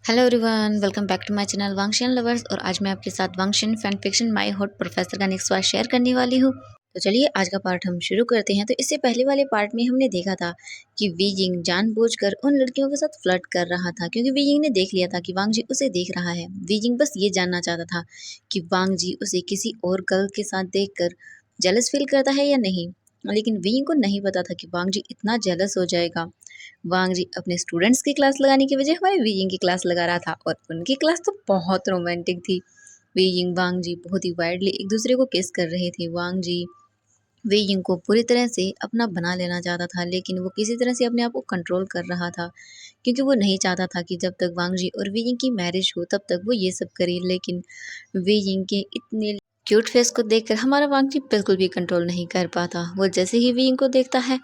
Hello everyone, welcome back to my channel Wangxian lovers. और आज मैं आपके साथ Wangxian fan fiction my hot professor का नेक्स्ट पार्ट शेयर करने वाली हूँ। तो चलिए आज का पार्ट हम शुरू करते हैं। तो इससे पहले वाले पार्ट में हमने देखा था कि वी जिंग जानबूझकर उन लड़कियों के साथ फ्लर्ट कर रहा था, क्योंकि वी जिंग ने देख लिया था कि वांग जी उसे देख रहा है। वी जिंग बस ये जानना चाहता था कि वांग जी उसे किसी और गर्ल के साथ देखकर जेलस फील करता है या नहीं। लेकिन वी जिंग को नहीं पता था कि वांग जी इतना जेलस हो जाएगा। वांग जी अपने स्टूडेंट्स की क्लास लगाने की वजह हमारे वीजिंग की क्लास लगा रहा था, और उनकी क्लास तो बहुत रोमांटिक थी। वीजिंग वांग जी बहुत ही वाइडली एक दूसरे को किस कर रहे थे। वांग जी वीजिंग को पूरी तरह से अपना बना लेना चाहता था, लेकिन वो किसी तरह से अपने आप को कंट्रोल कर रहा था, क्योंकि वो नहीं चाहता था कि जब तक वांग जी और वीजिंग की मैरिज हो तब तक वो ये सब करे। लेकिन वीजिंग के इतने क्यूट फेस को देखकर हमारा वांग जी बिल्कुल भी कंट्रोल नहीं कर पाता। वो जैसे ही वीजिंग को देखता है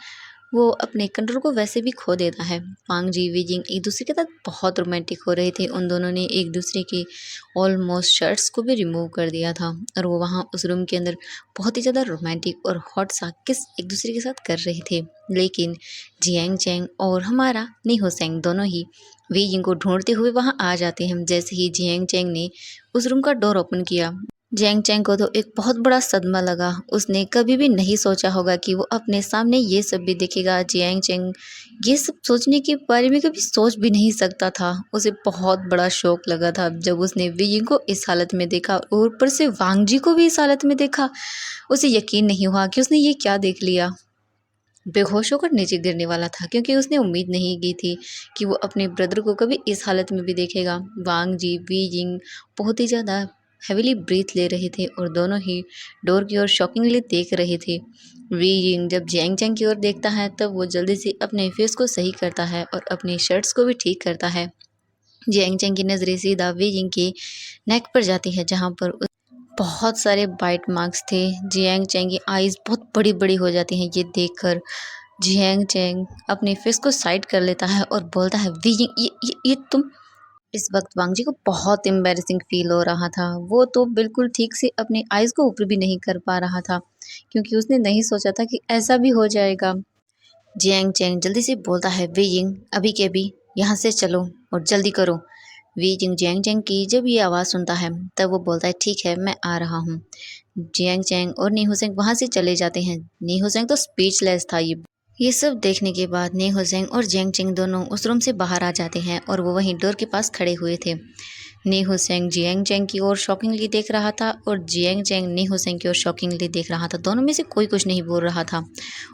वो अपने कंट्रोल को वैसे भी खो देता है। वांग जी वीजिंग एक दूसरे के साथ बहुत रोमांटिक हो रहे थे। उन दोनों ने एक दूसरे के ऑलमोस्ट शर्ट्स को भी रिमूव कर दिया था, और वो वहाँ उस रूम के अंदर बहुत ही ज़्यादा रोमांटिक और हॉट सा किस एक दूसरे के साथ कर रहे थे। लेकिन जियांग चैंग और हमारा नी होसेंग दोनों ही वीजिंग को ढूंढते हुए वहाँ आ जाते हैं। जैसे ही जियांग चैंग ने उस रूम का डोर ओपन किया, जैंग चैंग को तो एक बहुत बड़ा सदमा लगा। उसने कभी भी नहीं सोचा होगा कि वो अपने सामने ये सब भी देखेगा। जियांग चैंग ये सब सोचने के बारे में कभी सोच भी नहीं सकता था। उसे बहुत बड़ा शौक लगा था जब उसने वीजिंग को इस हालत में देखा, और ऊपर से वांग जी को भी इस हालत में देखा। उसे यकीन नहीं हुआ कि उसने ये क्या देख लिया। बेहोश होकर नीचे गिरने वाला था, क्योंकि उसने उम्मीद नहीं की थी कि वो अपने ब्रदर को कभी इस हालत में भी देखेगा। वांग जी वीजिंग बहुत ही ज़्यादा हैविली ब्रीथ ले रहे थे, और दोनों ही डोर की ओर शॉकिंगली देख रहे थे। वीजिंग जब जैंग चैंग की ओर देखता है तब वो जल्दी से अपने फेस को सही करता है और अपनी शर्ट्स को भी ठीक करता है। जैंग चैंग की नज़रें सीधा वीजिंग के नेक पर जाती है, जहाँ पर बहुत सारे बाइट मार्क्स थे। जियांग चैंग की आईज बहुत बड़ी बड़ी हो जाती हैं ये देखकर। जियांग चैंग अपने फेस को साइड कर लेता है और बोलता है, वीजिंग ये तुम। इस वक्त वांग जी को बहुत एम्बैरेसिंग फील हो रहा था। वो तो बिल्कुल ठीक से अपने आईज को ऊपर भी नहीं कर पा रहा था, क्योंकि उसने नहीं सोचा था कि ऐसा भी हो जाएगा। जियांग चैंग जल्दी से बोलता है, वीजिंग अभी के अभी यहाँ से चलो और जल्दी करो। वीजिंग जियांग चैंग की जब ये आवाज़ सुनता है तब वो बोलता है, ठीक है मैं आ रहा हूँ। जियांग चैंग और नी हुसैंग वहाँ से चले जाते हैं। नी हुसैंग तो स्पीचलेस था। ये सब देखने के बाद नी हुसैंग और जियांग चैंग दोनों उस रूम से बाहर आ जाते हैं, और वो वहीं डोर के पास खड़े हुए थे। नी हुसैंग जियांग चैंग की ओर शॉकिंगली देख रहा था, और जियांग चैंग नी हुसैंग की ओर शॉकिंगली देख रहा था। दोनों में से कोई कुछ नहीं बोल रहा था।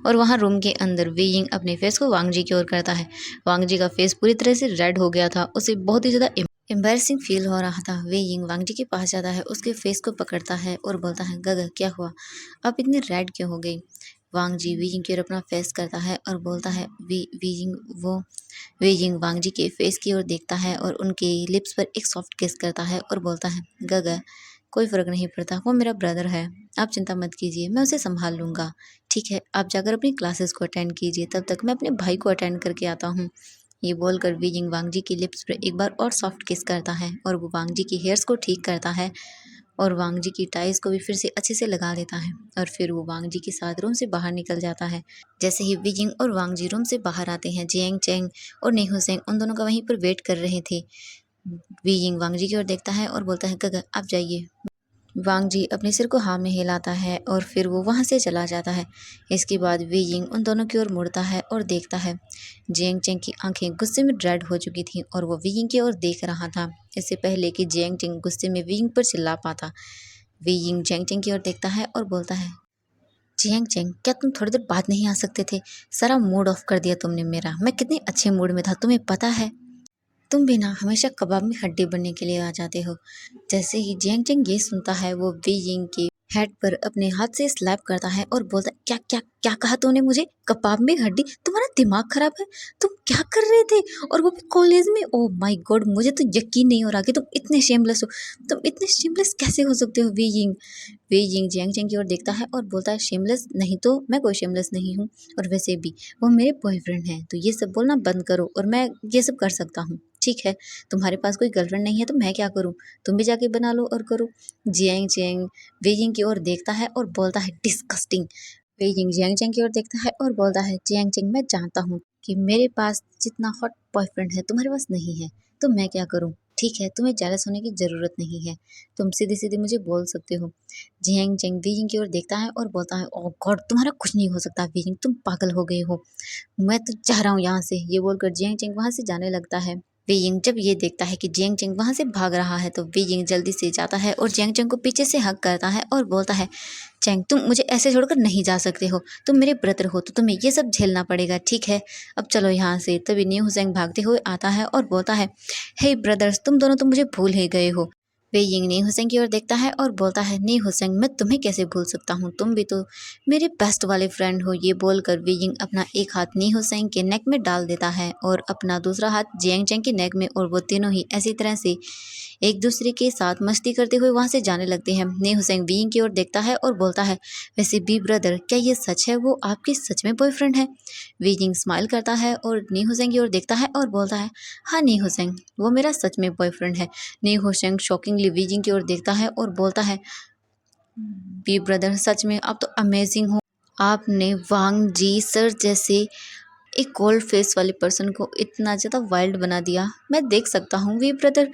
और वहाँ रूम के अंदर वीइंग अपने फेस को वांग जी की ओर करता है। वांग जी का फेस पूरी तरह से रेड हो गया था। उसे बहुत ही ज़्यादा एम्बैरसिंग फील हो रहा था। वीइंग वांग जी के पास जाता है, उसके फेस को पकड़ता है और बोलता है, गग क्या हुआ, आप इतनी रेड क्यों हो गई। वांग जी वीजिंग की ओर अपना फेस करता है और बोलता है, वीजिंग वांग जी के फेस की ओर देखता है और उनके लिप्स पर एक सॉफ्ट किस करता है और बोलता है, गग कोई फ़र्क नहीं पड़ता, वो मेरा ब्रदर है, आप चिंता मत कीजिए, मैं उसे संभाल लूँगा। ठीक है, आप जाकर अपनी क्लासेस को अटेंड कीजिए, तब तक मैं अपने भाई को अटेंड करके आता हूँ। ये बोलकर वीजिंग वांग जी की लिप्स पर एक बार और सॉफ्ट किस करता है, और वो वांग जी की हेयर्स को ठीक करता है, और वांग जी की टाइज को भी फिर से अच्छे से लगा देता है, और फिर वो वांग जी के साथ रूम से बाहर निकल जाता है। जैसे ही वीजिंग और वांग जी रूम से बाहर आते हैं, जियांग चैंग और नी हुसैंग उन दोनों का वहीं पर वेट कर रहे थे। वीजिंग वांग जी की ओर देखता है और बोलता है, गग आप जाइए। वांग जी अपने सिर को हाँ में हिलाता है और फिर वो वहाँ से चला जाता है। इसके बाद वीजिंग उन दोनों की ओर मुड़ता है और देखता है। जियांग चैंग की आंखें गुस्से में रेड हो चुकी थीं, और वो वीजिंग की ओर देख रहा था, इससे पहले कि जियांग चैंग गुस्से में वीजिंग पर चिल्ला पाता। वीइंग जियांग चैंग की ओर देखता है और बोलता है, जियांग चैंग क्या तुम थोड़ी देर बाद नहीं आ सकते थे, सारा मूड ऑफ कर दिया तुमने मेरा। मैं कितने अच्छे मूड में था तुम्हें पता है। तुम भी ना हमेशा कबाब में हड्डी बनने के लिए आ जाते हो। जैसे ही जियांग चैंग ये सुनता है वो वीइंग की हेड पर अपने हाथ से स्लैप करता है और बोलता है, क्या क्या क्या कहा तूने मुझे, कबाब में हड्डी, तुम्हारा दिमाग खराब है, तुम क्या कर रहे थे, और वो भी कॉलेज में। ओह माय गॉड, मुझे तो यकीन नहीं हो रहा कि तुम इतने शेमलेस हो। तुम इतने शेमलेस कैसे हो सकते हो। वीइंग वीइंग जियांग चैंग की ओर देखता है और बोलता है, शेमलेस नहीं तो मैं कोई शेमलेस नहीं हूँ, और वैसे भी वो मेरे बॉयफ्रेंड हैं, तो ये सब बोलना बंद करो, और मैं ये सब कर सकता हूँ। ठीक है, तुम्हारे पास कोई गर्लफ्रेंड नहीं है तो मैं क्या करूँ, तुम भी जाके बना लो और करो। जियांग चैंग वेइंग की ओर देखता है और बोलता है, डिस्गस्टिंग। वेइंग जियांग चैंग की ओर देखता है और बोलता है, जियांग चैंग मैं जानता हूँ कि मेरे पास जितना हॉट बॉयफ्रेंड है तुम्हारे पास नहीं है। तो मैं क्या करूँ? ठीक है, तुम्हें जेलस होने की ज़रूरत नहीं है। तुम सीधे-सीधे मुझे बोल सकते हो। जियांग चेंग वीइंग की ओर देखता है और बोलता है, ओह गॉड! तुम्हारा कुछ नहीं हो सकता वीइंग, तुम पागल हो गए हो। मैं तो जा रहा हूँ यहाँ से। ये बोलकर जियांग चेंग वहाँ से जाने लगता है। वीइंग जब ये देखता है कि जियांग चेंग वहाँ से भाग रहा है तो वीइंग जल्दी से जाता है और जियांग चेंग को पीछे से हग करता है और बोलता है, चेंग तुम मुझे ऐसे छोड़कर नहीं जा सकते हो। तुम मेरे ब्रदर हो तो तुम्हें ये सब झेलना पड़ेगा, ठीक है? अब चलो यहाँ से। तभी न्यू हुसैन भागते हुए आता है और बोलता है, हे ब्रदर्स, तुम दोनों तो मुझे भूल ही गए हो। वे यिंग नी हुसैन की ओर देखता है और बोलता है, नी हुसैन मैं तुम्हें कैसे भूल सकता हूँ, तुम भी तो मेरे बेस्ट वाले फ्रेंड हो। ये बोलकर वे यिंग अपना एक हाथ नी हुसैन के नेक में डाल देता है और अपना दूसरा हाथ जियांग चेंग के नेक में, और वो तीनों ही ऐसी तरह से एक दूसरे के साथ मस्ती करते हुए वहां से जाने लगते हैं। नी हुसैन वीइंग की ओर देखता है और बोलता है, वैसे बी ब्रदर, क्या ये सच है, वो आपके सच में बॉयफ्रेंड है? वीइंग स्माइल करता है और नी हुसैन की ओर देखता है और बोलता है, हाँ नी हुसैन, वो मेरा सच में बॉयफ्रेंड है। नी हुसैन शॉकिंगली वीइंग की ओर देखता है और बोलता है, बी ब्रदर सच में आप तो अमेजिंग हो। आपने वांग जी सर जैसे एक कोल्ड फेस वाले पर्सन को इतना ज़्यादा वाइल्ड बना दिया। मैं देख सकता हूँ Wei brother,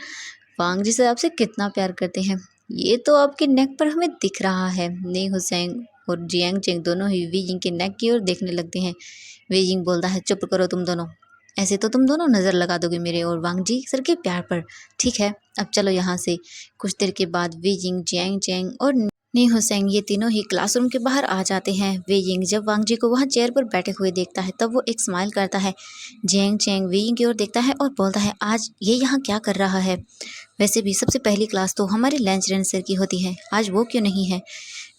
Wang ji sir आपसे कितना प्यार करते हैं। ये तो आपके नेक पर हमें दिख रहा है। नी हुसैन और जियांग चेंग दोनों ही वी यिंग के नेक की ओर देखने लगते हैं। वी यिंग बोलता है, चुप करो तुम दोनों, ऐसे तो तुम दोनों नज़र लगा दोगे मेरे और वांग जी सर के प्यार पर। ठीक है, अब चलो यहाँ से। कुछ देर के बाद वी यिंग, जियांग चेंग और नी हुसैन ये तीनों ही क्लासरूम के बाहर आ जाते हैं। वे यिंग जब वांग जी को वहाँ चेयर पर बैठे हुए देखता है तब वो एक स्माइल करता है। जियांग चेंग वे यिंग की ओर देखता है और बोलता है, आज ये यहाँ क्या कर रहा है? वैसे भी सबसे पहली क्लास तो हमारी लंच रेंज सर की होती है, आज वो क्यों नहीं है?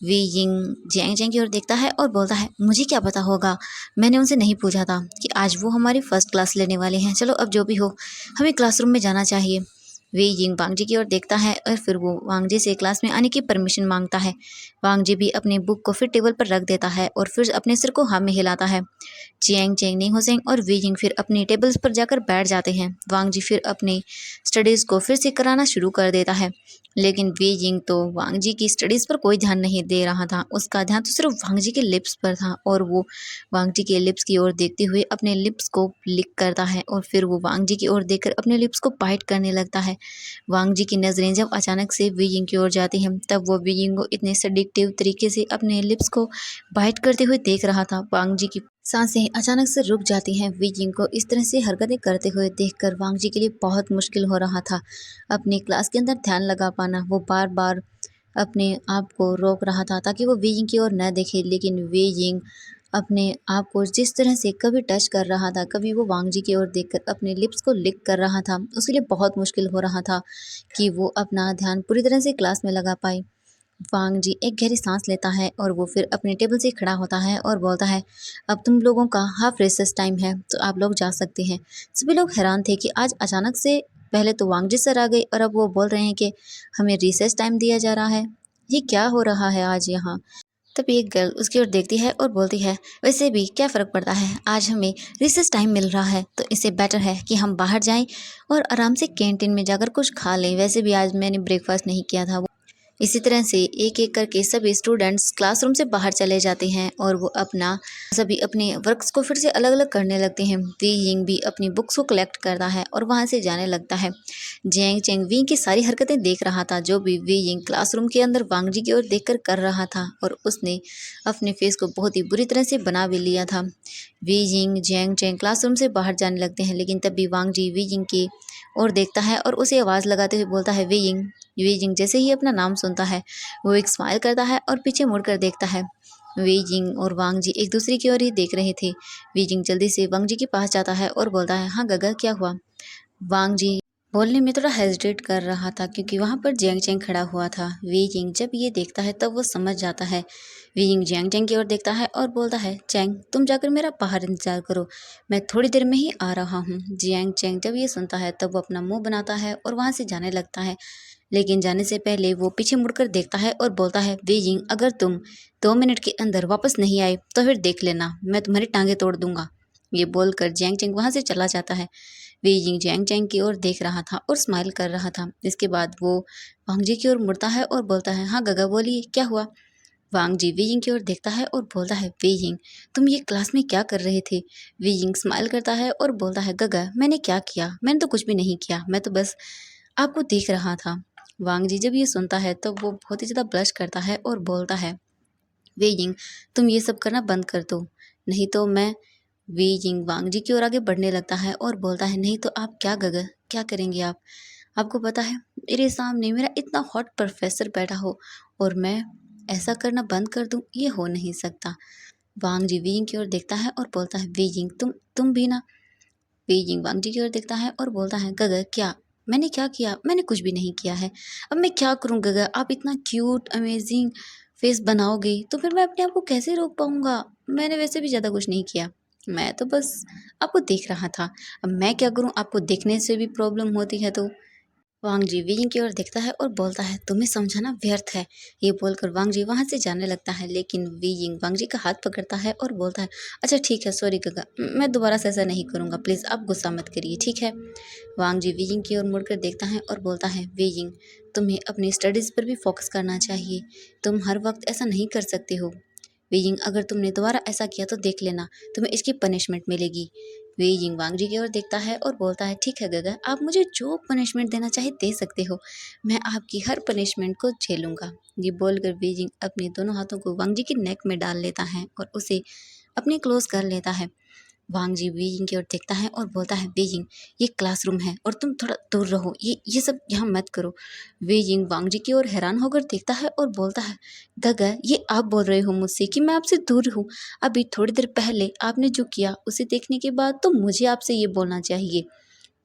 वी यिंग जियांग चेंग की ओर देखता है और बोलता है, मुझे क्या पता होगा, मैंने उनसे नहीं पूछा था कि आज वो हमारी फर्स्ट क्लास लेने वाले हैं। चलो अब जो भी हो, हमें क्लासरूम में जाना चाहिए। वे यिंग वांग जी की ओर देखता है और फिर वो वांग जी से क्लास में आने की परमिशन मांगता है। वांग जी भी अपने बुक को फिर टेबल पर रख देता है और फिर अपने सिर को हाँ में हिलाता है। जियांग चेंग, नी हुसैन और वी यिंग फिर अपनी टेबल्स पर जाकर बैठ जाते हैं। वांग जी फिर अपने स्टडीज़ को फिर से कराना शुरू कर देता है, लेकिन वी यिंग तो वांग जी की स्टडीज़ पर कोई ध्यान नहीं दे रहा था। उसका ध्यान तो सिर्फ वांग जी के लिप्स पर था और वो वांग जी के लिप्स की ओर देखते हुए अपने लिप्स को लिक करता है और फिर वो वांग जी की ओर देखकर अपने लिप्स को बाइट करने लगता है। वांग जी की नज़रें जब अचानक से वी यिंग की ओर जाती हैं तब वो वी यिंग को इतने सडिक्टिव तरीके से अपने लिप्स को बाइट करते हुए देख रहा था। वांग जी की सांसें अचानक से रुक जाती हैं। वी यिंग को इस तरह से हरकतें करते हुए देखकर वांग जी के लिए बहुत मुश्किल हो रहा था अपनी क्लास के अंदर ध्यान लगा पाना। वो बार बार अपने आप को रोक रहा था ताकि वो वी यिंग की ओर न देखे, लेकिन वी यिंग अपने आप को जिस तरह से कभी टच कर रहा था, कभी वो वांग जी की ओर देखकर अपने लिप्स को लिक कर रहा था, उसके लिए बहुत मुश्किल हो रहा था कि वो अपना ध्यान पूरी तरह से क्लास में लगा पाए। वांग जी एक गहरी सांस लेता है और वो फिर अपने टेबल से खड़ा होता है और बोलता है, अब तुम लोगों का हाफ रेसेस टाइम है तो आप लोग जा सकते हैं। सभी लोग हैरान थे कि आज अचानक से पहले तो वांग जी सर आ गए और अब वो बोल रहे हैं कि हमें रिसेस टाइम दिया जा रहा है। ये क्या हो रहा है आज यहाँ? तभी एक गर्ल उसकी ओर देखती है और बोलती है, वैसे भी क्या फ़र्क पड़ता है, आज हमें रिसेस टाइम मिल रहा है तो इससे बेटर है कि हम बाहर जाएं और आराम से कैंटीन में जाकर कुछ खा लें। वैसे भी आज मैंने ब्रेकफास्ट नहीं किया था। इसी तरह से एक एक करके सभी स्टूडेंट्स क्लासरूम से बाहर चले जाते हैं और वो अपना सभी अपने वर्क्स को फिर से अलग अलग करने लगते हैं। वी यिंग भी अपनी बुक्स को कलेक्ट करता है और वहाँ से जाने लगता है। जियांग चेंग वी की सारी हरकतें देख रहा था जो भी वी यिंग क्लासरूम के अंदर वांग जी की ओर देखकर कर रहा था, और उसने अपने फेस को बहुत ही बुरी तरह से बना भी लिया था। Wei Ying Jiang Cheng classroom से बाहर जाने लगते हैं, लेकिन तब भी वांग जी वी यिंग की ओर देखता है और उसे आवाज़ लगाते हुए बोलता है, वी यिंग। वी यिंग जैसे ही अपना नाम सुनता है वो एक स्माइल करता है और पीछे मुड़कर देखता है। वी यिंग और वांग जी एक दूसरे की ओर ही देख रहे थे। वी यिंग जल्दी से वांग जी के पास जाता है और बोलता है, हाँ गगा क्या हुआ? वांग जी बोलने में थोड़ा हेजिटेट कर रहा था क्योंकि वहाँ पर जियांग चेंग खड़ा हुआ था। वी यिंग जब ये देखता है तब वो समझ जाता है। वी यिंग जियांग चेंग की ओर देखता है और बोलता है, चेंग तुम जाकर मेरा बाहर इंतजार करो, मैं थोड़ी देर में ही आ रहा हूँ। जियांग चेंग जब ये सुनता है तब वो अपना मुंह बनाता है और वहाँ से जाने लगता है, लेकिन जाने से पहले वो पीछे मुड़कर देखता है और बोलता है, वी यिंग अगर तुम 2 मिनट के अंदर वापस नहीं आए तो फिर देख लेना, मैं तुम्हारी टांगे तोड़ दूंगा। ये बोलकर जियांग चेंग वहाँ से चला जाता है। वे यिंग जियांग चेंग की ओर देख रहा था और स्माइल कर रहा था। इसके बाद वो वांग जी की ओर मुड़ता है और बोलता है, हाँ गगा बोलिए क्या हुआ? वांग जी वीइंग की ओर देखता है और बोलता है, वीइंग तुम ये क्लास में क्या कर रहे थे? वीइंग स्माइल करता है और बोलता है, गगा मैंने क्या किया? मैंने तो कुछ भी नहीं किया, मैं तो बस आपको देख रहा था। वांग जी जब ये सुनता है तो वो बहुत ही ज़्यादा ब्लश करता है और बोलता है, वीइंग तुम ये सब करना बंद कर दो, नहीं तो मैं। वीइंग वांग जी की ओर आगे बढ़ने लगता है और बोलता है, नहीं तो आप क्या गगा, क्या करेंगे आप? आपको पता है मेरे सामने मेरा इतना हॉट प्रोफेसर बैठा हो और मैं ऐसा करना बंद कर दूं, ये हो नहीं सकता। वांग जी वीइंग की ओर देखता है और बोलता है, वीइंग तुम भी ना। वीइंग वांग जी की ओर देखता है और बोलता है, गगा क्या? मैंने क्या किया? मैंने कुछ भी नहीं किया है। अब मैं क्या करूं गगा? आप इतना क्यूट अमेजिंग फेस बनाओगे तो फिर मैं अपने आप को कैसे रोक पाऊंगा? मैंने वैसे भी ज़्यादा कुछ नहीं किया, मैं तो बस आपको देख रहा था। अब मैं क्या करूं? आपको देखने से भी प्रॉब्लम होती है तो। वांग जी वीइंग की ओर देखता है और बोलता है, तुम्हें समझाना व्यर्थ है। ये बोलकर वांग जी वहां से जाने लगता है, लेकिन वीइंग वांग जी का हाथ पकड़ता है और बोलता है, अच्छा ठीक है, सॉरी गगा, मैं दोबारा से ऐसा नहीं करूंगा, प्लीज़ आप गुस्सा मत करिए, ठीक है। वांग जी वीइंग की ओर मुड़कर देखता है और बोलता है, वीइंग तुम्हें अपनी स्टडीज़ पर भी फोकस करना चाहिए, तुम हर वक्त ऐसा नहीं कर सकते हो। वीइंग अगर तुमने दोबारा ऐसा किया तो देख लेना, तुम्हें इसकी पनिशमेंट मिलेगी। वीइंग वांग जी की ओर देखता है और बोलता है, ठीक है गगा, आप मुझे जो पनिशमेंट देना चाहे दे सकते हो, मैं आपकी हर पनिशमेंट को झेलूंगा। ये बोलकर वीइंग अपने दोनों हाथों को वांग जी की नेक में डाल लेता है और उसे अपने क्लोज कर लेता है। वांग जी वीइंग की ओर देखता है और बोलता है, वीइंग ये क्लासरूम है और तुम थोड़ा दूर रहो, ये सब यहाँ मत करो। वीइंग वांग जी की ओर हैरान होकर देखता है और बोलता है, गगा ये आप बोल रहे हो मुझसे कि मैं आपसे दूर रहूं? अभी थोड़ी देर पहले आपने जो किया उसे देखने के बाद तो मुझे आपसे ये बोलना चाहिए।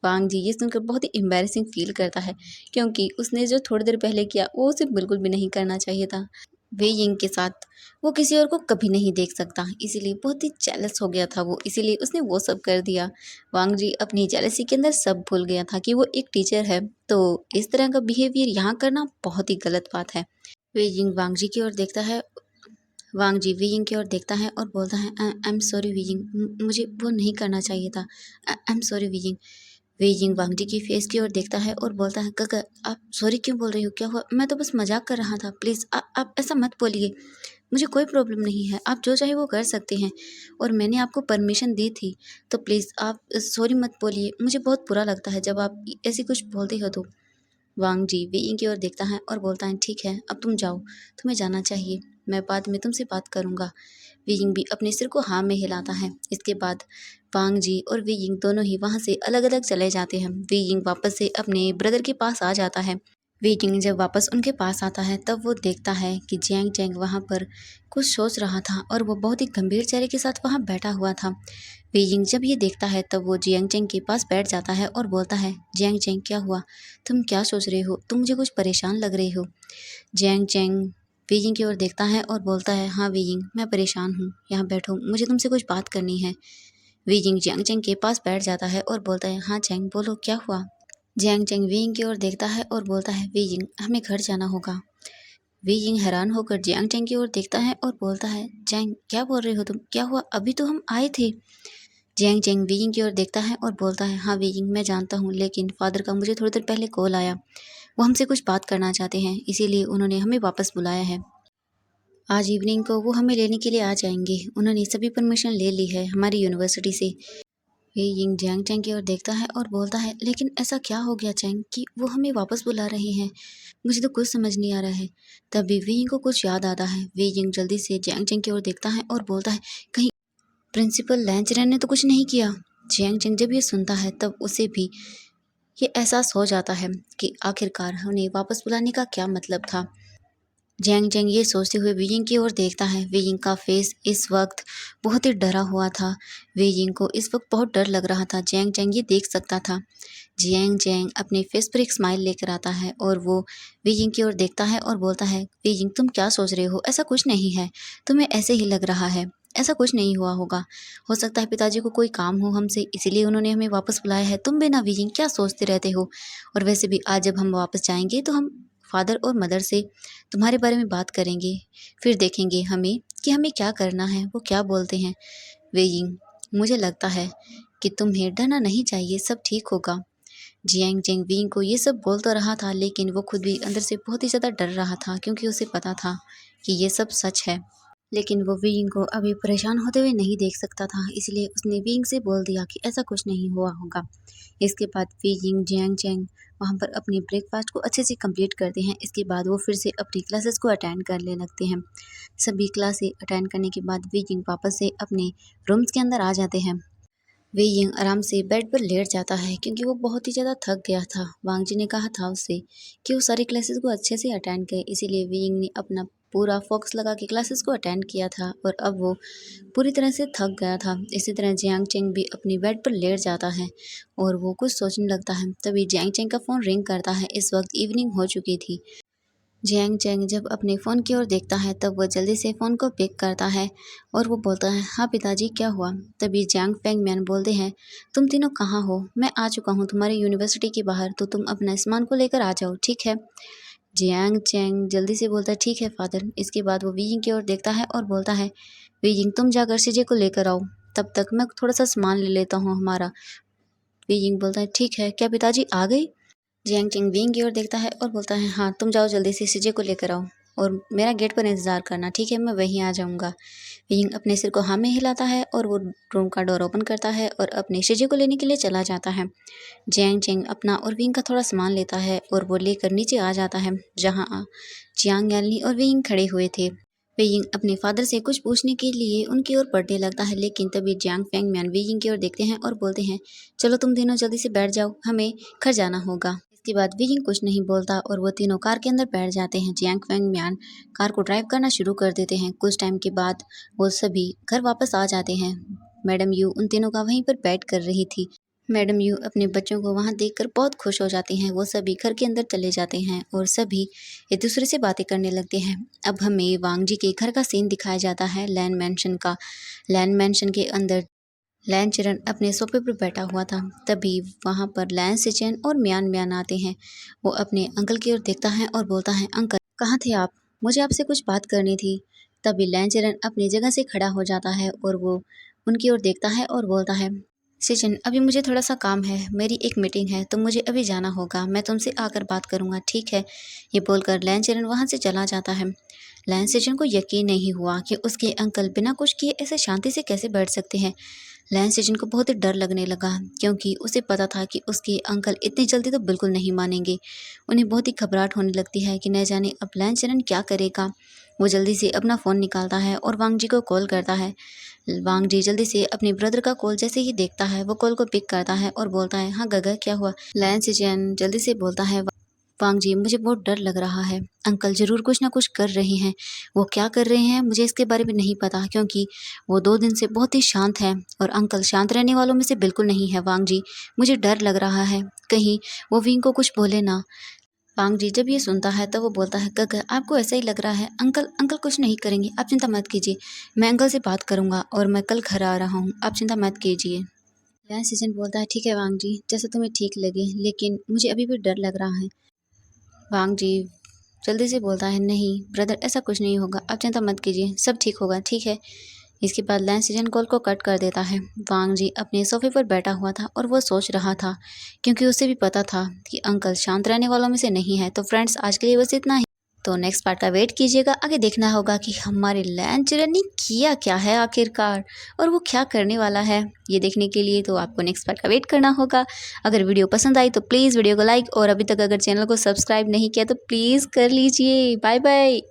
वांग जी ये सुनकर बहुत ही एम्बैरेसिंग फील करता है, क्योंकि उसने जो थोड़ी देर पहले किया वो उसे बिल्कुल भी नहीं करना चाहिए था। वे यिंग के साथ वो किसी और को कभी नहीं देख सकता, इसीलिए बहुत ही जेलस हो गया था वो, इसीलिए उसने वो सब कर दिया। वांग जी अपनी जेलसी के अंदर सब भूल गया था कि वो एक टीचर है, तो इस तरह का बिहेवियर यहाँ करना बहुत ही गलत बात है। वे यिंग वांग जी की ओर देखता है, वांग जी वी यिंग की ओर देखता है और बोलता है, I am sorry Wei Ying, मुझे वो नहीं करना चाहिए था, I am sorry Wei Ying. Wei Ying Wangji की फेस की ओर देखता है और बोलता है, काका आप सॉरी क्यों बोल रही हो, क्या हुआ? मैं तो बस मजाक कर रहा था, प्लीज़ आप ऐसा मत बोलिए, मुझे कोई प्रॉब्लम नहीं है, आप जो चाहे वो कर सकते हैं और मैंने आपको परमिशन दी थी, तो प्लीज़ आप सॉरी मत बोलिए, मुझे बहुत बुरा लगता है जब आप ऐसी कुछ बोलते हो तो। वांग जी वेइंग की ओर देखता है और बोलता है, ठीक है अब तुम जाओ, तुम्हें जाना चाहिए, मैं बाद में तुमसे बात करूंगा। वेइंग भी अपने सिर को हाँ में हिलाता है। इसके बाद वांग जी और वेइंग दोनों ही वहाँ से अलग अलग चले जाते हैं। वेइंग वापस से अपने ब्रदर के पास आ जाता है। वेइंग जब वापस उनके पास आता है तब वो देखता है कि जियांग चैंग वहाँ पर कुछ सोच रहा था और वो बहुत ही गंभीर चेहरे के साथ वहाँ बैठा हुआ था। वेइंग जब ये देखता है तब वो जियांग चैंग के पास बैठ जाता है और बोलता है, जियांग चैंग क्या हुआ, तुम क्या सोच रहे हो, तुम मुझे कुछ परेशान लग रहे हो। जियांग चैंग वेइंग की ओर देखता है और बोलता है, हाँ वेइंग मैं परेशान हूँ, यहाँ बैठो, मुझे तुमसे कुछ बात करनी है। वेइंग जियांग चैंग के पास बैठ जाता है और बोलता है, हाँ चैंग बोलो क्या हुआ। जियांग चैंग वेइंग की ओर देखता है और बोलता है, वेइंग हमें घर जाना होगा। वेइंग हैरान होकर जियांग चैंग की ओर देखता है और बोलता है, चैंग क्या बोल रहे हो तुम, क्या हुआ, अभी तो हम आए थे। जियांग चैंग वेइंग की ओर देखता है और बोलता है, हाँ वेइंग मैं जानता हूँ, लेकिन फादर का मुझे थोड़ी देर पहले कॉल आया, वो हमसे कुछ बात करना चाहते हैं, इसीलिए उन्होंने हमें वापस बुलाया है। आज इवनिंग को वो हमें लेने के लिए आ जाएंगे, उन्होंने सभी परमिशन ले ली है हमारी यूनिवर्सिटी से। वे यिंग जियांग चैंग की ओर देखता है और बोलता है, लेकिन ऐसा क्या हो गया चैंग कि वो हमें वापस बुला रहे हैं, मुझे तो कुछ समझ नहीं आ रहा है। तभी वे यिंग को कुछ याद आता है। वे यिंग जल्दी से जियांग चैंग की ओर देखता है और बोलता है, कहीं प्रिंसिपल लैंचरन ने तो कुछ नहीं किया। जियांग चैंग जब ये सुनता है तब उसे भी ये एहसास हो जाता है कि आखिरकार उन्हें वापस बुलाने का क्या मतलब था। जैंग जैंग ये सोचते हुए वेइंग की ओर देखता है। वेइंग का फेस इस वक्त बहुत ही डरा हुआ था। वेइंग को इस वक्त बहुत डर लग रहा था। जैंग जैंग ये देख सकता था। जैंग जैंग अपने फेस पर एक स्माइल लेकर आता है और वो वेइंग की ओर देखता है और बोलता है, वेइंग तुम क्या सोच रहे हो, ऐसा कुछ नहीं है, तुम्हें ऐसे ही लग रहा है, ऐसा कुछ नहीं हुआ होगा, हो सकता है पिताजी को कोई काम हो हमसे, इसीलिए उन्होंने हमें वापस बुलाया है, तुम भी ना वेइंग क्या सोचते रहते हो। और वैसे भी आज जब हम वापस जाएंगे तो हम फादर और मदर से तुम्हारे बारे में बात करेंगे, फिर देखेंगे हमें कि हमें क्या करना है, वो क्या बोलते हैं। वेइंग मुझे लगता है कि तुम्हें डरना नहीं चाहिए, सब ठीक होगा। जियांग चेंग विंग को ये सब बोल तो रहा था, लेकिन वो खुद भी अंदर से बहुत ही ज़्यादा डर रहा था, क्योंकि उसे पता था कि ये सब सच है। लेकिन वो विंग को अभी परेशान होते हुए नहीं देख सकता था, इसलिए उसने विंग से बोल दिया कि ऐसा कुछ नहीं हुआ होगा। इसके बाद विंग जियांग चेंग वहाँ पर अपने ब्रेकफास्ट को अच्छे से कंप्लीट करते हैं। इसके बाद वो फिर से अपनी क्लासेस को अटेंड करने लगते हैं। सभी क्लासें अटेंड करने के बाद विंग वापस से अपने रूम्स के अंदर आ जाते हैं। विंग आराम से बेड पर लेट जाता है, क्योंकि वो बहुत ही ज़्यादा थक गया था। वांग जी ने कहा था उससे कि वो सारी क्लासेस को अच्छे से अटेंड करे, इसीलिए विंग ने अपना पूरा फोकस लगा के क्लासेस को अटेंड किया था और अब वो पूरी तरह से थक गया था। इसी तरह जियांग चेंग भी अपनी बेड पर लेट जाता है और वो कुछ सोचने लगता है। तभी जियांग चेंग का फ़ोन रिंग करता है। इस वक्त इवनिंग हो चुकी थी। जियांग चेंग जब अपने फ़ोन की ओर देखता है तब वो जल्दी से फ़ोन को पिक करता है और वो बोलता है, हाँ पिताजी, क्या हुआ? तभी जियांग फेंग मैन बोलते हैं, तुम तीनों कहाँ हो? मैं आ चुका हूँ तुम्हारी यूनिवर्सिटी के बाहर, तो तुम अपना सामान को लेकर आ जाओ, ठीक है? जियांग चेंग जल्दी से बोलता है, ठीक है फादर। इसके बाद वो वीइंग की ओर देखता है और बोलता है, वीइंग तुम जाकर सीजे को लेकर आओ, तब तक मैं थोड़ा सा सामान ले लेता हूँ हमारा। वीइंग बोलता है, ठीक है। क्या पिताजी आ गई? जियांग चेंग विंग की ओर देखता है और बोलता है, हाँ तुम जाओ जल्दी से सीजे को लेकर आओ और मेरा गेट पर इंतज़ार करना, ठीक है? मैं वहीं आ जाऊँगा। विंग अपने सिर को हाँ में हिलाता है और वो रूम का डोर ओपन करता है और अपने सीजे को लेने के लिए चला जाता है। जियांग चेंग अपना और विंग का थोड़ा सामान लेता है और वो लेकर नीचे आ जाता है, जहाँ जियांग यालनी और विंग खड़े हुए थे। वेइंग अपने फादर से कुछ पूछने के लिए उनकी ओर बढ़ने लगता है, लेकिन तभी जियांग फेंग म्यान वेइंग की ओर देखते हैं और बोलते हैं, चलो तुम तीनों जल्दी से बैठ जाओ, हमें घर जाना होगा। इसके बाद वेइंग कुछ नहीं बोलता और वो तीनों कार के अंदर बैठ जाते हैं। जियांग फेंग म्यान कार को ड्राइव करना शुरू कर देते हैं। कुछ टाइम के बाद वो सभी घर वापस आ जाते हैं। मैडम यू उन तीनों का वहीं पर बैठ कर रही थी। मैडम यू अपने बच्चों को वहाँ देखकर बहुत खुश हो जाती हैं। वो सभी घर के अंदर चले जाते हैं और सभी एक दूसरे से बातें करने लगते हैं। अब हमें वांग जी के घर का सीन दिखाया जाता है, लैन मैंशन का। लैन मैंशन के अंदर लैन चरण अपने सोफे पर बैठा हुआ था। तभी वहाँ पर लैन सिचन और म्यान म्यान आते हैं। वो अपने अंकल की ओर देखता है और बोलता है, अंकल कहाँ थे आप? मुझे आपसे कुछ बात करनी थी। तभी लैन चरण अपनी जगह से खड़ा हो जाता है और वो उनकी ओर देखता है और बोलता है, सचिन अभी मुझे थोड़ा सा काम है, मेरी एक मीटिंग है, तो मुझे अभी जाना होगा, मैं तुमसे आकर बात करूँगा, ठीक है? ये बोलकर लैन चरण वहाँ से चला जाता है। लैन सचिन को यकीन नहीं हुआ कि उसके अंकल बिना कुछ किए ऐसे शांति से कैसे बैठ सकते हैं। लैन सचिन को बहुत ही डर लगने लगा, क्योंकि उसे पता था कि उसके अंकल इतनी जल्दी तो बिल्कुल नहीं मानेंगे। उन्हें बहुत ही घबराहट होने लगती है कि न जाने अब लैन चरण क्या करेगा। वो जल्दी से अपना फ़ोन निकालता है और वांग जी को कॉल करता है। वांग जी जल्दी से अपने ब्रदर का कॉल जैसे ही देखता है, वो कॉल को पिक करता है और बोलता है, हाँ गगा क्या हुआ? लैन सिचन जल्दी से बोलता है, वांग जी मुझे बहुत डर लग रहा है, अंकल ज़रूर कुछ ना कुछ कर रहे हैं। वो क्या कर रहे हैं मुझे इसके बारे में नहीं पता, क्योंकि वो 2 दिन से बहुत ही शांत है और अंकल शांत रहने वालों में से बिल्कुल नहीं है। वांग जी मुझे डर लग रहा है, कहीं वो विंग को कुछ बोले ना। वांग जी जब ये सुनता है तो वो बोलता है, गगा आपको ऐसा ही लग रहा है? अंकल अंकल कुछ नहीं करेंगे, आप चिंता मत कीजिए, मैं अंकल से बात करूंगा और मैं कल घर आ रहा हूँ, आप चिंता मत कीजिए। लैन सिचन बोलता है, ठीक है वांग जी, जैसा तुम्हें ठीक लगे, लेकिन मुझे अभी भी डर लग रहा है। वांग जी जल्दी से बोलता है, नहीं ब्रदर ऐसा कुछ नहीं होगा, आप चिंता मत कीजिए, सब ठीक होगा, ठीक है? इसके बाद लैन सीजन कॉल को कट कर देता है। वांग जी अपने सोफे पर बैठा हुआ था और वो सोच रहा था, क्योंकि उसे भी पता था कि अंकल शांत रहने वालों में से नहीं है। तो फ्रेंड्स आज के लिए बस इतना ही। तो नेक्स्ट पार्ट का वेट कीजिएगा, आगे देखना होगा कि हमारे लैन चिरन ने किया क्या है आखिरकार और वो क्या करने वाला है। ये देखने के लिए तो आपको नेक्स्ट पार्ट का वेट करना होगा। अगर वीडियो पसंद आई तो प्लीज़ वीडियो को लाइक और अभी तक अगर चैनल को सब्सक्राइब नहीं किया तो प्लीज़ कर लीजिए। Bye bye.